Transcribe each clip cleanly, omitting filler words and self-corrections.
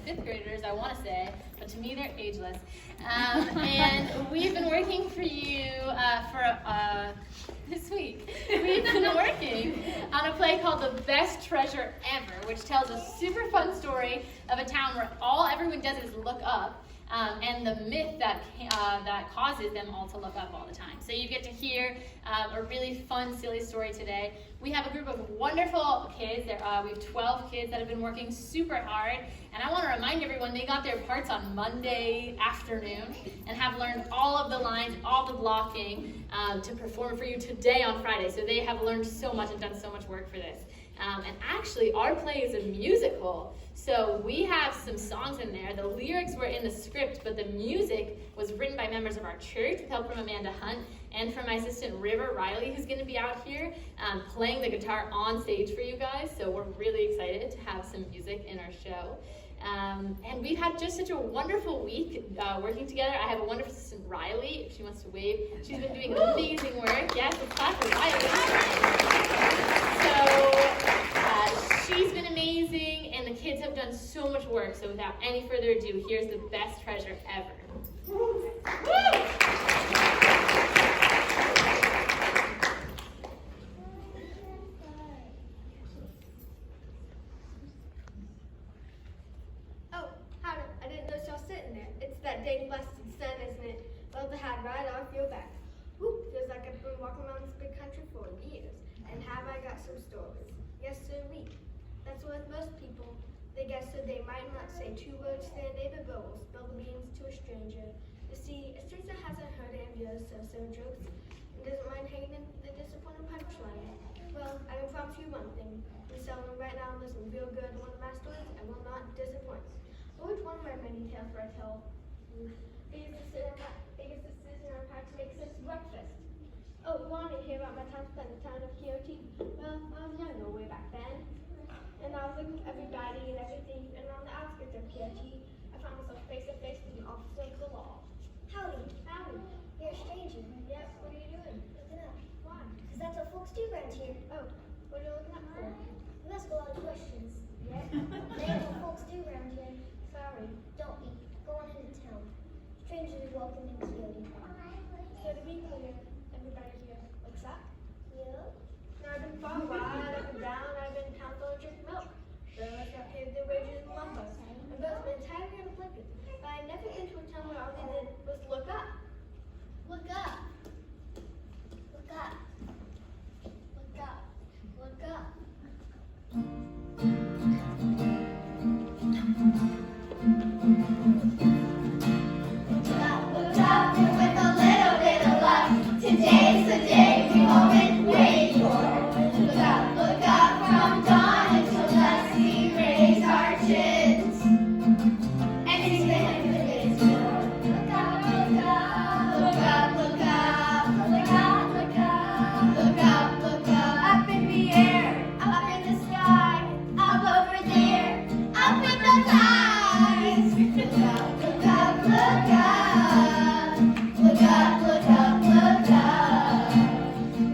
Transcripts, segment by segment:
fifth graders, I want to say, but to me they're ageless. And we've been working for you this week. We've been working on a play called The Best Treasure Ever, which tells a super fun story of a town where all everyone does is look up. And the myth that causes them all to look up all the time. So you get to hear a really fun, silly story today. We have a group of wonderful kids. We have 12 kids that have been working super hard. And I want to remind everyone they got their parts on Monday afternoon and have learned all of the lines, all the blocking to perform for you today on Friday. So they have learned so much and done so much work for this. And actually, our play is a musical. So we have some songs in there. The lyrics were in the script, but the music was written by members of our church with help from Amanda Hunt and from my assistant River Riley, who's going to be out here playing the guitar on stage for you guys. So we're really excited to have some music in our show. And we've had just such a wonderful week working together. I have a wonderful assistant, Riley, if she wants to wave. She's been doing amazing work. Yes, it's class for Riley. So she's been amazing, and the kids have done so much work. So without any further ado, here's The Best Treasure Ever. Woo! That dang blessed sun, isn't it? Well, the hat right off your back. Whoop, feels like I've been walking around this big country for years. And have I got some stories? Yes, sirree. That's with most people. They guess so they might not say two words to their neighbor, but will spill the beans to a stranger. You see, a stranger hasn't heard any of those so-so jokes and doesn't mind hanging in the disappointing punchline. Well, I can promise you one thing. This someone right now listen real good to one of my stories and will not disappoint. But which one of my many tales will I tell? Biggest decision I've had to make since breakfast. Oh, you want to hear about my time spent in the town of Kyoto? Well, I was young way back then. And I was looking at everybody and everything, and on the outskirts of Kyoto, I found myself face to face with an officer of the law. Howdy. Howdy. You're a stranger. Yep, what are you doing? Looking up. Why? Because that's what folks do around here. Oh, what are you looking up for? You ask a lot of questions. Yeah? That's what folks do around here. Sorry. Don't be. Go on into town. Strangers are welcome in Kyoto. So to be clear, everybody here looks up. Yeah? Now I've been far wide, up and down, I've been town full of drink milk. Those got paid their wages in lumber. And both been entirely unafflicted. But I've never been to a town where all they did was look up. Look up. Look up. Look up. Look up. Look up, and with a little bit of luck, today's the day we've all been waiting for. Look up from dawn until dusk, we raise our chins and expand the day's door. Look up, look up, look up, look up, look up, look up, look up, look up, up in the air, up in the sky, up over there, up in the skies. Look up, look up, look up. Look up, look up, look up.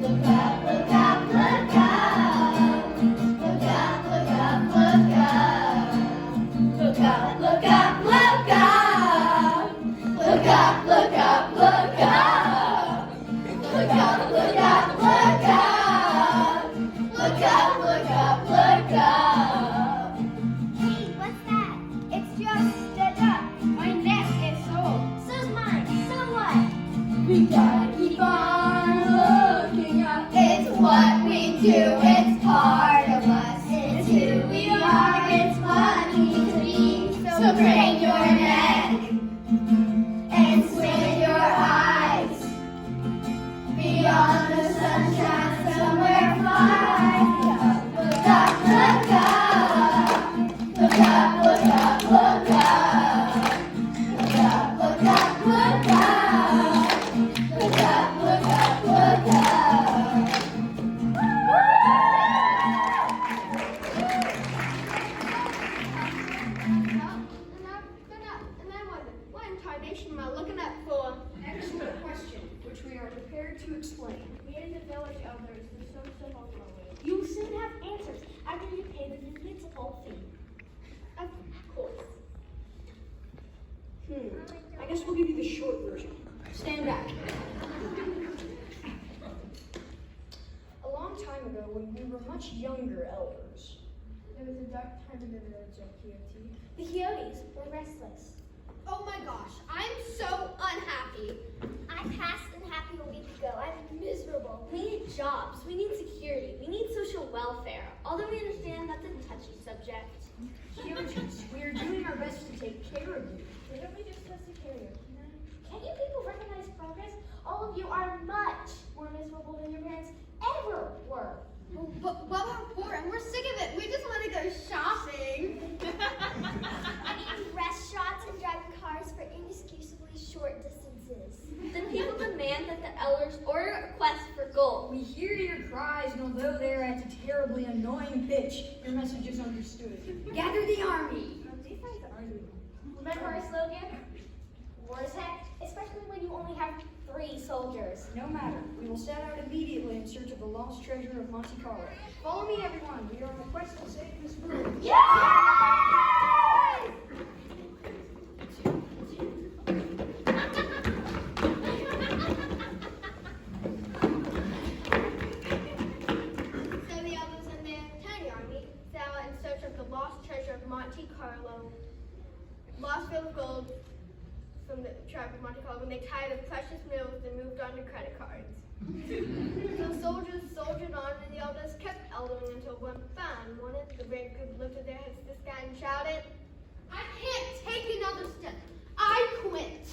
Look up, look up, look up. Look up, look up, look up. Look up, look up, look up. Look up, look up, look up. Look up, look up, look up. Look up, look up, look up. Hey, what's that? It's just a duck. My nest is so. So's mine. So what? We gotta keep on looking up. It's what we do. It's part of us. It's who we are. It's funny to be. So crane your neck and squint your eyes. Beyond the sunshine, somewhere fly. Look up, look up. Look up, look up, look up. Look up, look up, look up. Look up, look up, look up. And I wondered, what in tarnation am I looking up for? Excellent question, which we are prepared to explain. We are the village elders, the social welfare. You will soon have answers after you pay the municipal fee. Of course. guess we'll give you the short version. Stand back. A long time ago, when we were much younger elders, It was a dark time in the village of Kyoto. The Kyotos were restless. Oh my gosh, I'm so unhappy. I passed unhappy a week ago. I'm miserable. We need jobs. We need security. We need social welfare. Although we understand that's a touchy subject. Kyotos, we are doing our best to take care of you. Didn't we discuss the karaoke night? Can you people recognize progress? All of you are much more miserable than your parents ever were. But we're poor and we're sick of it. We just want to go shopping. I mean restaurants and driving cars for inexcusably short distances. The people demand that the elders order a request for gold. We hear your cries, and although they're at a terribly annoying pitch, your message is understood. Gather the army. Remember our slogan? War is heck, especially when you only have 3 soldiers. No matter, we will set out immediately in search of the lost treasure of Monte Carlo. Follow me, everyone. We are on a quest to save this world. Yay! So the elders and their tiny army set out in search of the lost treasure of Monte Carlo. Lost field of gold from the tribe of Monte Carlo when they tired of precious metals and moved on to credit cards. So soldiers soldiered on and the elders kept eldering until one found one of the brave group lifted their heads to the sky and shouted, "I can't take another step. I quit."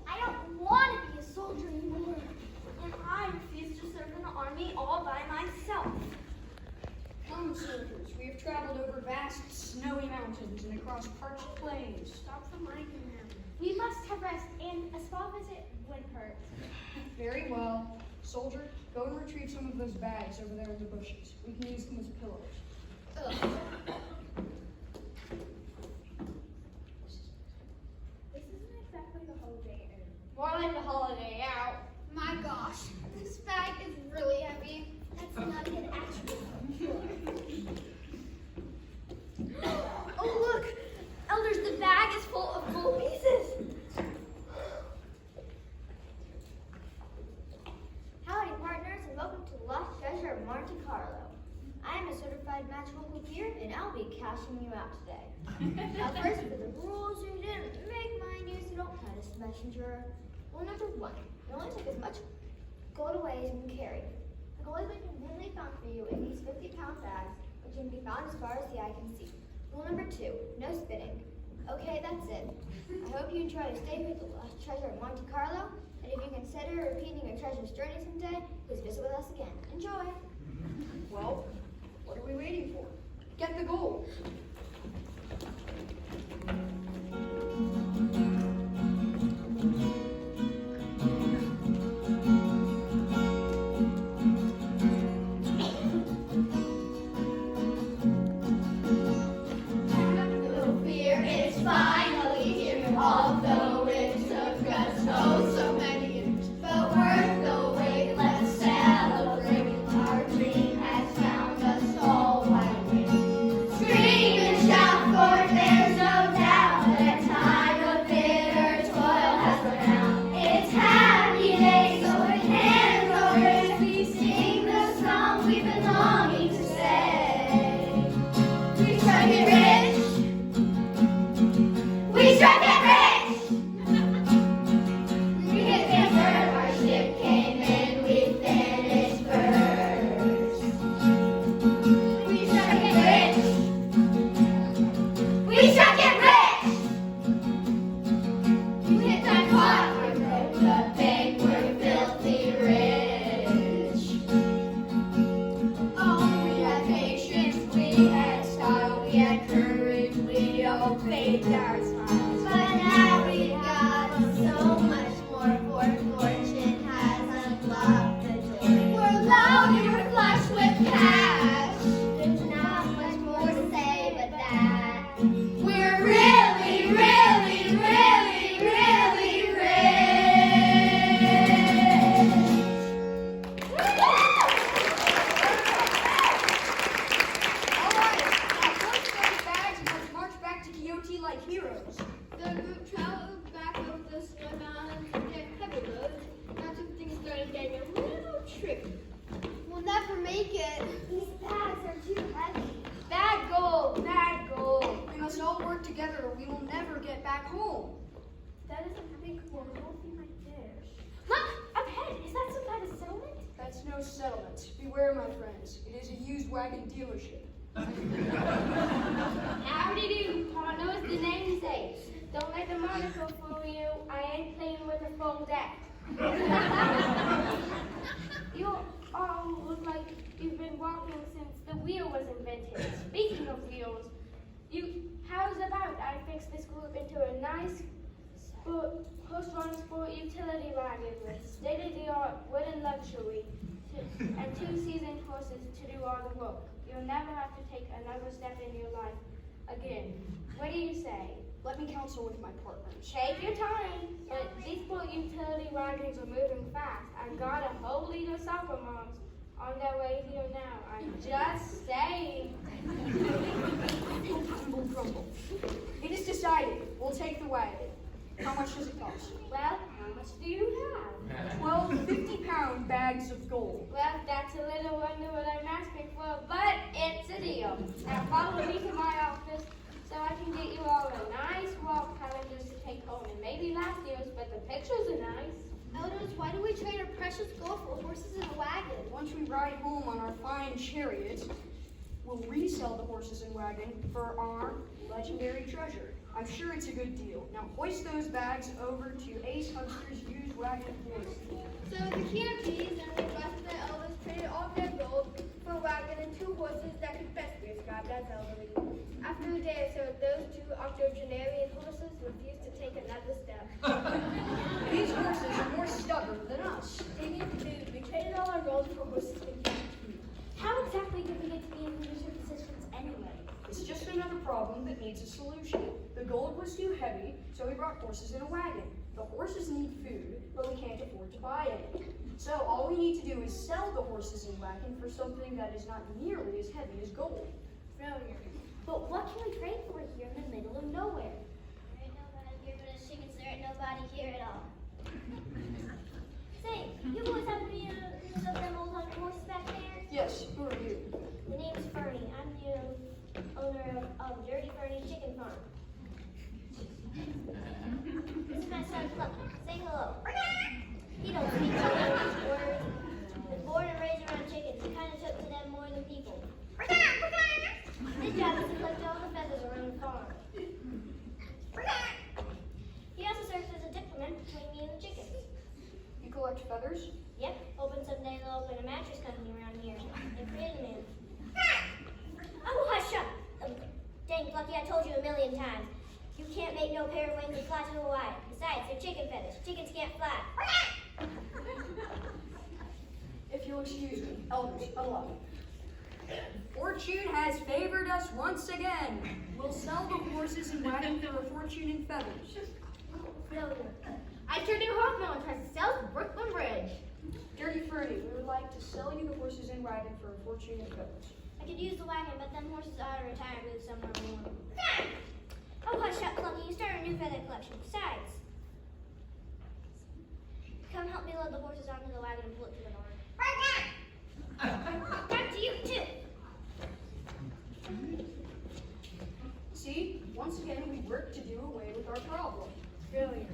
I don't want to be a soldier anymore. And I refuse to serve in the army all by myself. Come, soldiers. We have traveled over vast snowy mountains and across parched plains. Stop reminding them. We must have rest, and a spa visit wouldn't hurt. Very well. Soldier, go and retrieve some of those bags over there in the bushes. We can use them as pillows. Ugh. This isn't exactly the holiday inn. More like the holiday out. My gosh, this bag is really heavy. That's not an actual Oh, look! Elders, the bag is full of gold pieces. Howdy, partners, and welcome to the Lost Treasure of Monte Carlo. I am a certified magical croupier, and I'll be cashing you out today. Now, first, for the rules, you didn't make mine use an Oculus messenger. Rule number 1, you only take as much gold away as you can carry. The gold has been conveniently found for you in these 50-pound bags, which can be found as far as the eye can see. Rule number 2, no spitting. Okay, that's it. I hope you enjoy your stay with the Lost Treasure of Monte Carlo, and if you consider repeating your treasure's journey someday, please visit with us again. Enjoy! Well, what are we waiting for? Get the gold. No fear, it's finally here, although it took us so many years. But worth the wait, let's celebrate. Our dream has found us all right here. Scream and shout, for there's no doubt that time of bitter toil has run out. It's happy days, so it can go as we sing the song we've been longing to say. We struck it rich. We struck it rich! We hit the bird, our ship came in, we finished first. We struck it rich! We struck it rich! You hit that clock, we broke the bank, we're filthy rich. Oh, we had patience, we had style, we had courage, we all faked our smiles. But now we got so much more, for fortune has unlocked the door. We're loaded, we're flush with cash. There's not much more to say but that we're really, really, really, really rich. All right, now close those bags and let's march back to Kyoto like heroes. The group back home. That is a big one. Don't be my fish. Look, up ahead. Is that some kind of settlement? That's no settlement. Beware, my friends. It is a used wagon dealership. Howdy do. All I know is the namesake. Don't let the monocle fool you. I ain't playing with a full deck. You all look like you've been walking since the wheel was invented. Speaking of wheels, how's about I fix this group into a nice horse-drawn sport utility wagon with state-of-the-art wooden luxury and 2 seasoned horses to do all the work. You'll never have to take another step in your life again. What do you say? Let me counsel with my partners. Take your time, but these sport utility wagons are moving fast. I've got a whole lead of soccer moms on their way here now. I'm just saying. Grumble, grumble. It is decided. We'll take the wagon. How much does it cost? Well, how much do you have? 12 50-pound bags of gold. Well, that's a little under what I'm asking for, but it's a deal. Now follow me to my office so I can get you all a nice wall calendars to take home. And maybe last year's, but the pictures are nice. Elders, why do we trade our precious gold for horses in a wagon? Once we ride home on our fine chariot, we'll resell the horses and wagon for our legendary treasure. I'm sure it's a good deal. Now hoist those bags over to Ace Huckster's used wagon horse. So the Keys and the rest of the elders traded all their gold for a wagon and 2 horses that could best be described as elderly. After a day or so, those 2 octogenarian horses refused to take another step. These horses are more stubborn than us. Digging food, we traded all our gold for horses and food. How exactly did we get to be in leadership positions anyway? It's just another problem that needs a solution. The gold was too heavy, so we brought horses in a wagon. The horses need food, but we can't afford to buy any. So all we need to do is sell the horses and wagon for something that is not nearly as heavy as gold. Failure. But what can we trade for here in the middle of nowhere? There ain't nobody here but us chickens. There ain't nobody here at all. Say, you boys happen to be some of them old hunter horses back there? Yes, who are you? The name's Fernie. I'm the owner of Dirty Fernie's Chicken Farm. This is my son Plucky. Say hello. He don't speak so many words. Was born and raised around chickens. He kind of took to them more than people. His job is to collect all the feathers around the farm. He also serves as a diplomat between me and the chickens. You collect feathers? Yep, hoping someday they'll open a mattress company around here and create a man. Oh, hush up! Dang, Plucky, I told you a million times. You can't make no pair of wings and fly to Hawaii. Besides, they're chicken feathers. Chickens can't fly. If you'll excuse me, elders, allow me. Fortune has favored us once again. We'll sell the horses and wagon for a fortune in feathers. Failure. I sure do hope no one tries to sell the Brooklyn Bridge. Dirty Fernie, we would like to sell you the horses and wagon for a fortune in feathers. I could use the wagon, but them horses ought to retire and move somewhere warm. Oh, hush up, Plucky. You start a new feather collection. Besides, come help me load the horses onto the wagon and pull it to the barn. Back to you, too. See, once again, we work to do away with our problem. Failure.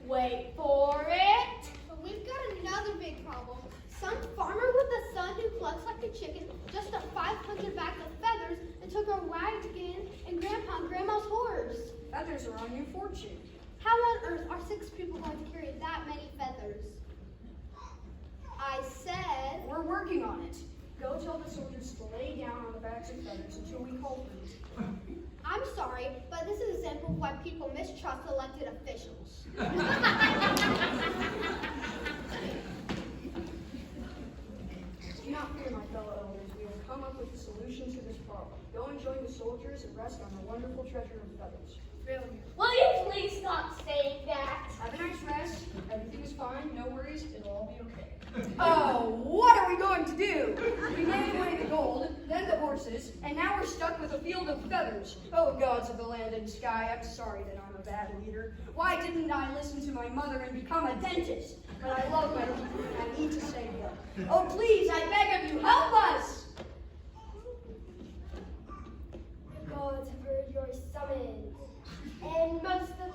Wait for it. But we've got another big problem. Some farmer with a son who clucks like a chicken just took 500 bags of feathers and took our wagon and grandpa and grandma's horse. Feathers are our new fortune. How on earth are 6 people going to carry that many feathers? I said, We're working on it. Go tell the soldiers to lay down on the bags of feathers until we call for it. I'm sorry, but this is an example of why people mistrust elected officials. Do not fear, my fellow elders. We will come up with a solution to this problem. Go and join the soldiers and rest on the wonderful treasure of feathers. Failure. Will you please stop saying that? Have a nice rest. Everything is fine. No worries. It'll all be okay. Oh, what are we going to do? We gave away the gold, then the horses, and now we're stuck with a field of feathers. Oh, gods of the land and sky, I'm sorry that I'm a bad leader. Why didn't I listen to my mother and become a dentist? But I love my people and I need to save them. Oh, please, I beg of you, help us! The gods have heard your summons, and most of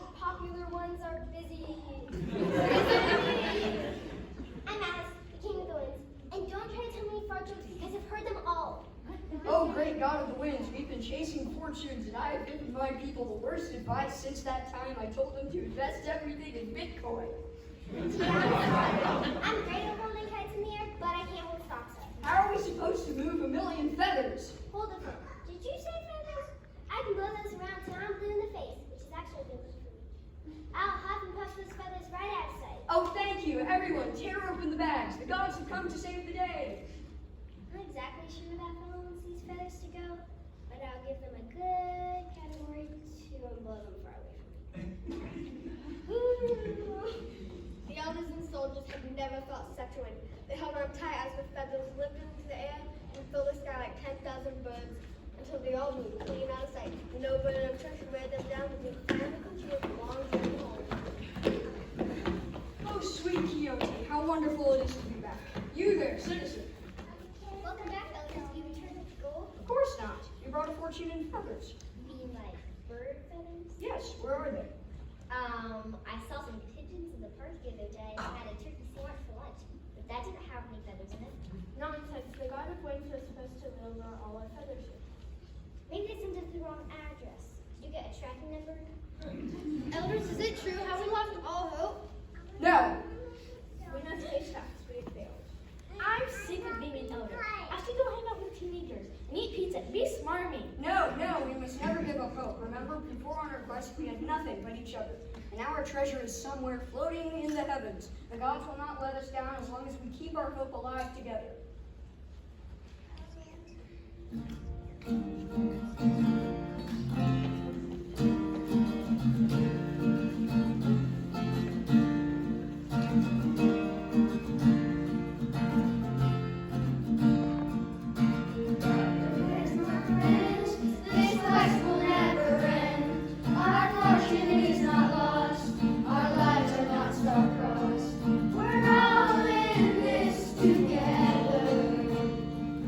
fortunes, and I have given my people the worst advice since that time I told them to invest everything in Bitcoin. I'm great at holding kites in the air, but I can't hold stocks up. How are we supposed to move 1,000,000 feathers? Hold it, phone. Did you say feathers? I can blow those around till I'm blue in the face, which is actually good for me. I'll huff and puff those feathers right out of sight. Oh, thank you. Everyone, tear open the bags. The gods have come to save the day. I'm not exactly sure where that fellow wants these feathers to go, but I'll give them a good category 2 and blow them far away from me. The elders and soldiers had never felt such a wind. They held on tight as the feathers lifted into the air and filled the sky like 10,000 birds until they all moved clean out of sight. No burden of treasure weighed them down with the mechanical shield of long journey home. Oh, sweet Quixote, how wonderful it is to be back. You there, citizen. Welcome back, elders. You returned with gold? Of course not. You brought a fortune in feathers. You mean like bird feathers? Yes, where are they? I saw some pigeons in the park the other day and had a turkey sandwich for lunch, but that didn't have any feathers in it. Nonsense. The God of Winds was supposed to deliver all our feathers. Maybe they sent us the wrong address. Did you get a tracking number? Elders, is it true? Have we lost all hope? No. We must face facts. We have failed. I'm sick of being an elder. I should go hang out with teenagers and eat pizza. Be smarmy. No, we must never give up hope. Remember, before on our quest, we had nothing but each other. And now our treasure is somewhere floating in the heavens. The gods will not let us down as long as we keep our hope alive together. This quest will never end. Our fortune is not lost. Our lives are not star-crossed. We're all in this together.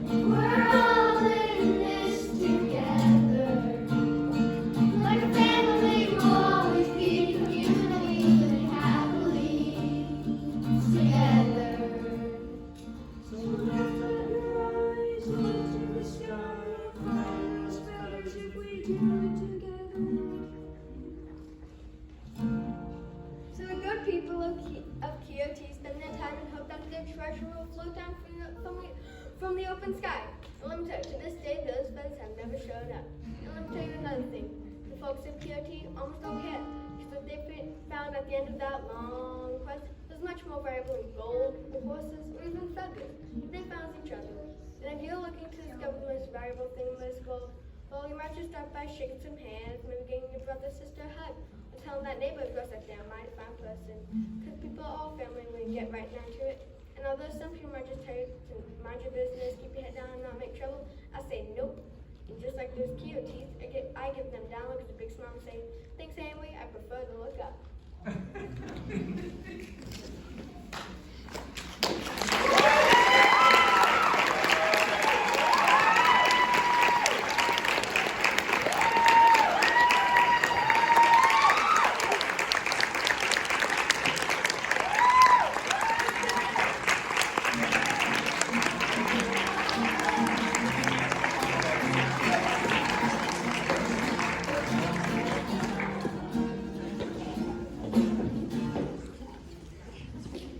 We're all in this together. Like a family, we'll always be communally living happily together. So lift up your eyes into the sky. Find those feathers if we do it together. So the good people of Quixote spend their time and hope that their treasure will float down from the open sky. And let me tell you, to this day, those feathers have never shown up. And let me tell you another thing. The folks of Quixote almost don't care. Because what they found at the end of that long quest was much more valuable than gold, or horses, or even feathers. They found each other. And if you're looking to discover the most valuable thing in this world, well, you might just start by shaking some hands, maybe giving your brother or sister a hug, or telling that neighbor across that damn mighty fine person. Because people are all family when you get right down to it. And although some people might just tell you to mind your business, keep your head down, and not make trouble, I say nope. And just like those Quixotes, I give them down look with a big smile and say, thanks anyway, I prefer to look up.